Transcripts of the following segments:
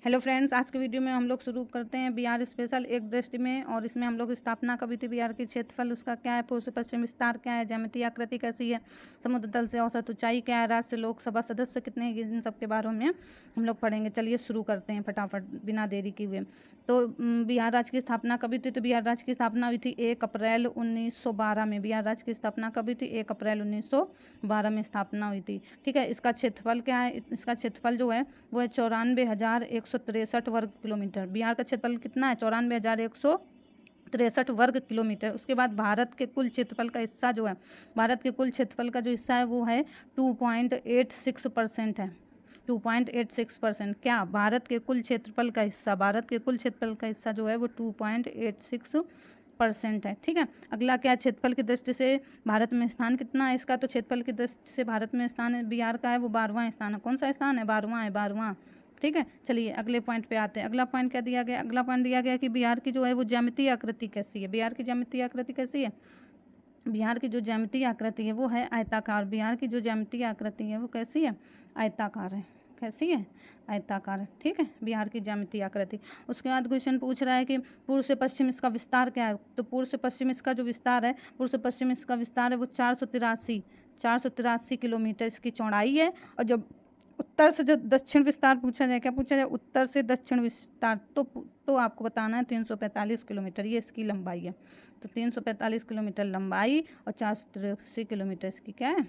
Hello friends, आज के video में हम लोग शुरू करते हैं बिहार स्पेशल एक दृष्टि में। और इसमें हम लोग स्थापना कभी थी, बिहार की क्षेत्रफल उसका क्या है, पूर्व से पश्चिम विस्तार क्या है, ज्यामितीय आकृति कैसी है, समुद्र तल से औसत ऊंचाई क्या है, राज्य लोकसभा सदस्य कितने हैं, इन सब के बारे में हम लोग पढ़ेंगे। चलिए शुरू करते हैं फटाफट बिना देरी के हुए। तो बिहार राज्य की स्थापना कभी थी, तो बिहार राज्य की स्थापना हुई थी 1 अप्रैल 1912 में। बिहार राज्य की स्थापना कभी थी 1 अप्रैल 1912 में स्थापना हुई थी। ठीक है, इसका क्षेत्रफल क्या है, इसका क्षेत्रफल जो है वो है 94,163 वर्ग किलोमीटर। बिहार का क्षेत्रफल कितना है, 94,163 वर्ग किलोमीटर। उसके बाद भारत के कुल क्षेत्रफल का हिस्सा जो है, भारत के कुल क्षेत्रफल का जो हिस्सा है वो है 2.86% है। 2.86%। क्या भारत के कुल क्षेत्रफल का हिस्सा, भारत के कुल क्षेत्रफल का हिस्सा जो है वो 2.86% है। ठीक है, अगला क्या, क्षेत्रफल की दृष्टि से भारत में स्थान कितना है इसका, तो क्षेत्रफल की दृष्टि से भारत में स्थान बिहार का है वो 12वां स्थान है। कौन सा स्थान है, 12वां है, 12वां। ठीक है, चलिए अगले पॉइंट पे आते हैं। अगला पॉइंट क्या दिया गया, अगला पॉइंट दिया गया कि बिहार की जो है वो ज्यामितीय आकृति कैसी है। बिहार की ज्यामितीय आकृति कैसी है, बिहार की जो ज्यामितीय आकृति है वो है आयताकार। बिहार की जो ज्यामितीय आकृति है वो कैसी है, आयताकार है। कैसी है, आयताकार है। ठीक है, बिहार की ज्यामितीय आकृति। उसके बाद क्वेश्चन पूछ रहा है कि पूर्व से पश्चिम इसका विस्तार क्या है, तो पूर्व से पश्चिम इसका जो विस्तार है, पूर्व से पश्चिम इसका विस्तार है वो 483 किलोमीटर इसकी चौड़ाई है। और जब उत्तर से जो दक्षिण विस्तार पूछा जाए, क्या पूछा जाए, उत्तर से दक्षिण विस्तार, तो आपको बताना है 345 किलोमीटर, ये इसकी लंबाई है। तो 345 किलोमीटर लंबाई और 483 किलोमीटर इसकी क्या है,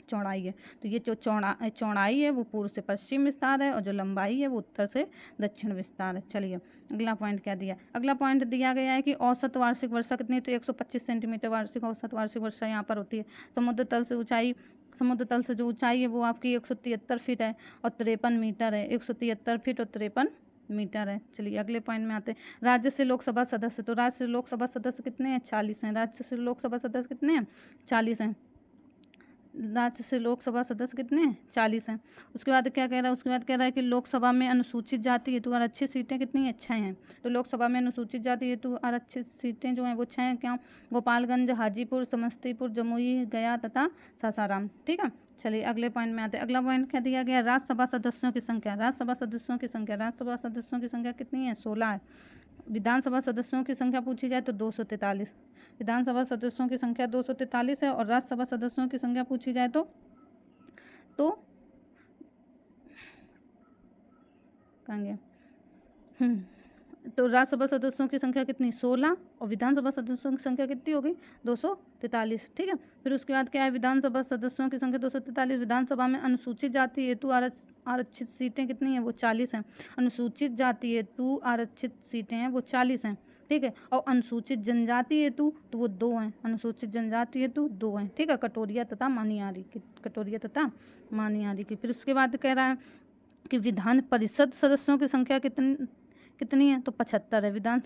चौड़ाई है। तो ये जो चौड़ाई है वो पूर्व से पश्चिम विस्तार है, और जो लंबाई है वो उत्तर से दक्षिण विस्तार है। चलिए अगला पॉइंट क्या दिया, अगला पॉइंट दिया गया है कि औसत वार्षिक वर्षा कितनी, तो 125 सेंटीमीटर वार्षिक औसत वार्षिक वर्षा यहाँ पर होती है। समुद्र तल से ऊंचाई, समुद्र तल से जो ऊंचाई है वो आपकी 173 फीट है और 53 मीटर है। 173 फीट और 53 मीटर है। चलिए अगले पॉइंट में आते हैं। राज्य से लोकसभा सदस्य, तो राज्य से लोकसभा सदस्य कितने हैं, 40 हैं। राज्य से लोकसभा सदस्य कितने हैं, 40 हैं। राज्य से लोकसभा सदस्य कितने हैं, 40 हैं। उसके बाद क्या कह रहा है, उसके बाद कह रहा है कि लोकसभा में अनुसूचित जाति हेतु आरक्षित सीटें कितनी हैं, 6 हैं। तो लोकसभा में अनुसूचित जाति हेतु आरक्षित सीटें जो हैं वो 6 हैं। क्या, गोपालगंज, हाजीपुर, समस्तीपुर, जमुई, गया तथा सासाराम। ठीक है, चलिए अगले पॉइंट में आते हैं। अगला पॉइंट क्या दिया गया, राज्यसभा सदस्यों की संख्या। राज्यसभा सदस्यों की संख्या, राज्यसभा सदस्यों की संख्या कितनी है, 16 है। विधानसभा सदस्यों की संख्या पूछी जाए तो 243। विधानसभा सदस्यों की संख्या 243 है। और राज्यसभा सदस्यों की संख्या पूछी जाए तो कहेंगे तो राज्यसभा सदस्यों की संख्या कितनी, 16, और विधानसभा सदस्यों की संख्या कितनी होगी, 243। ठीक है, फिर उसके बाद क्या है, विधानसभा सदस्यों की संख्या 243। विधानसभा में अनुसूचित जाति हेतु आरक्षित सीटें कितनी हैं, वो 40 हैं। अनुसूचित जाति हेतु आरक्षित सीटें हैं वो 40 हैं। ठीक है, और अनुसूचित जनजाति हेतु तो वो 2 हैं। अनुसूचित जनजाति हेतु 2 हैं। ठीक है, कटोरिया तथा मानियारी की, कटोरिया तथा मानियारी की। फिर उसके बाद कह रहा है कि विधान परिषद सदस्यों की संख्या कितनी है, तो 75 है। विधान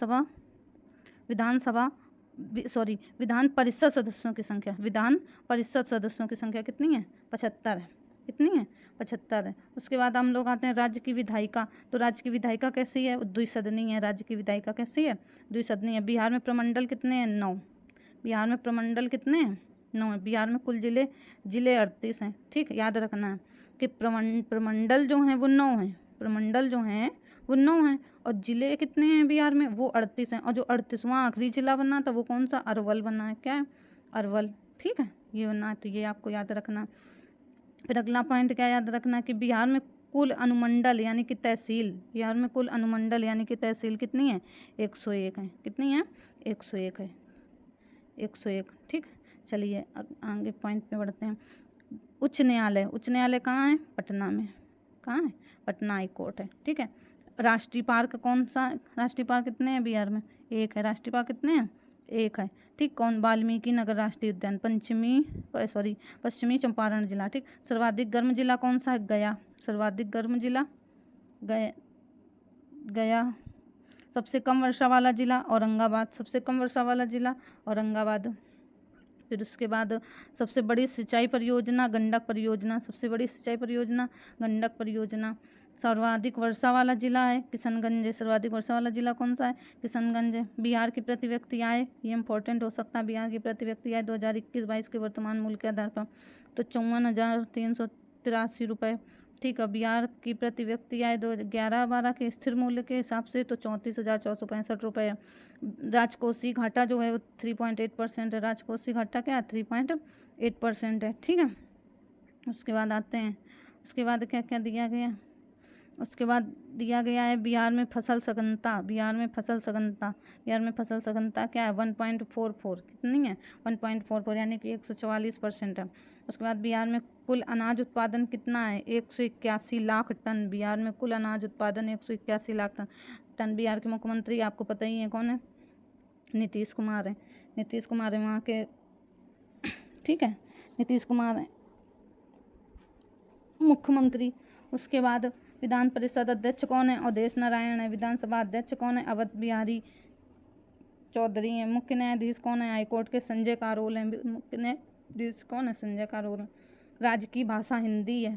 परिषद सदस्यों की संख्या, विधान परिषद सदस्यों की संख्या कितनी है, 75 है। कितनी है, 75 है। उसके बाद हम लोग आते हैं राज्य की विधायिका। तो राज्य की विधायिका कैसी है, द्विसदनीय है। राज्य की विधायिका कैसी है, द्विसदनीय है। बिहार में प्रमंडल कितने हैं, 9। बिहार में प्रमंडल कितने हैं, 9 है। बिहार में कुल जिले 38 हैं। ठीक, याद रखना है कि प्रमंडल जो हैं वो 9 हैं। प्रमंडल जो हैं वो 9 हैं, और जिले कितने हैं बिहार में, वो 38 हैं। और जो 38वां आखिरी जिला बना था वो कौन सा, अरवल बना है। क्या है, अरवल। ठीक है, ये बना है, तो ये आपको याद रखना। फिर अगला पॉइंट क्या याद रखना कि बिहार में कुल अनुमंडल यानी कि तहसील, बिहार में कुल अनुमंडल यानी कि तहसील कितनी है, 101 है। कितनी है, 101 है, 101। ठीक, चलिए आगे पॉइंट पे बढ़ते हैं। उच्च न्यायालय, उच्च न्यायालय कहाँ है, पटना में। कहाँ है, पटना हाई कोर्ट है। ठीक है, राष्ट्रीय पार्क कौन सा, राष्ट्रीय पार्क कितने हैं बिहार में, 1 है। राष्ट्रीय पार्क कितने हैं, 1 है। ठीक, कौन, वाल्मीकि नगर राष्ट्रीय उद्यान, पश्चिमी चंपारण जिला। ठीक, सर्वाधिक गर्म जिला कौन सा है, गया। सर्वाधिक गर्म जिला गया। सबसे कम वर्षा वाला जिला औरंगाबाद। सबसे कम वर्षा वाला जिला औरंगाबाद। फिर उसके बाद सबसे बड़ी सिंचाई परियोजना गंडक परियोजना। सबसे बड़ी सिंचाई परियोजना गंडक परियोजना। सर्वाधिक वर्षा वाला जिला है किशनगंज। सर्वाधिक वर्षा वाला जिला कौन सा है, किशनगंज है। बिहार की प्रति व्यक्ति आय, ये इंपॉर्टेंट हो सकता है। बिहार की प्रति व्यक्ति आय 2021-22 के वर्तमान मूल्य के आधार पर तो 54,383 रुपये ठीक है। बिहार की प्रति व्यक्ति आय 2011-12 के स्थिर मूल्य के हिसाब से तो 34,465 रुपये है। राजकोषीय घाटा जो है वो 3.8% है। राजकोषीय घाटा क्या है? 3.8% है। ठीक है। उसके बाद आते हैं, उसके बाद क्या क्या दिया गया? उसके बाद दिया गया है बिहार में फसल सघनता। बिहार में फसल सघनता क्या है? 1.44। कितनी है? 1.44 यानी कि 144% है। उसके बाद बिहार में कुल अनाज उत्पादन कितना है? 181 लाख टन। बिहार में कुल अनाज उत्पादन 181 लाख टन। बिहार के मुख्यमंत्री आपको पता ही है कौन है? नीतीश कुमार है। नीतीश कुमार है वहाँ के, ठीक है, नीतीश कुमार है मुख्यमंत्री। उसके बाद विधान परिषद अध्यक्ष कौन है? अवधेश नारायण है। विधानसभा अध्यक्ष कौन है? अवध बिहारी चौधरी है। मुख्य न्यायाधीश कौन है? हाईकोर्ट के संजय करोल है। मुख्य न्यायाधीश कौन है? संजय करोल। राजकीय भाषा हिंदी है।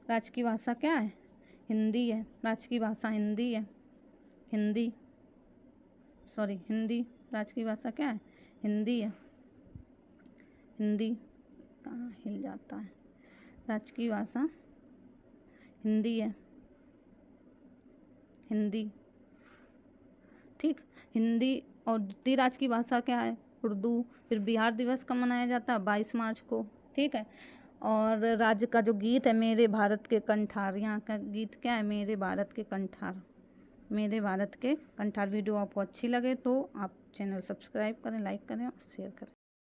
राजकीय भाषा क्या है? हिंदी है। राजकीय भाषा हिंदी है। हिंदी राजकीय भाषा क्या है? हिंदी है। हिंदी कहाँ हिल जाता है? राजकीय भाषा हिंदी है। हिंदी, ठीक। हिंदी। और द्वितीय राज्य की भाषा क्या है? उर्दू। फिर बिहार दिवस कब मनाया जाता है? 22 मार्च को। ठीक है। और राज्य का जो गीत है मेरे भारत के कंठार, यहाँ का गीत क्या है? मेरे भारत के कंठार। मेरे भारत के कंठार। वीडियो आपको अच्छी लगे तो आप चैनल सब्सक्राइब करें, लाइक करें और शेयर करें।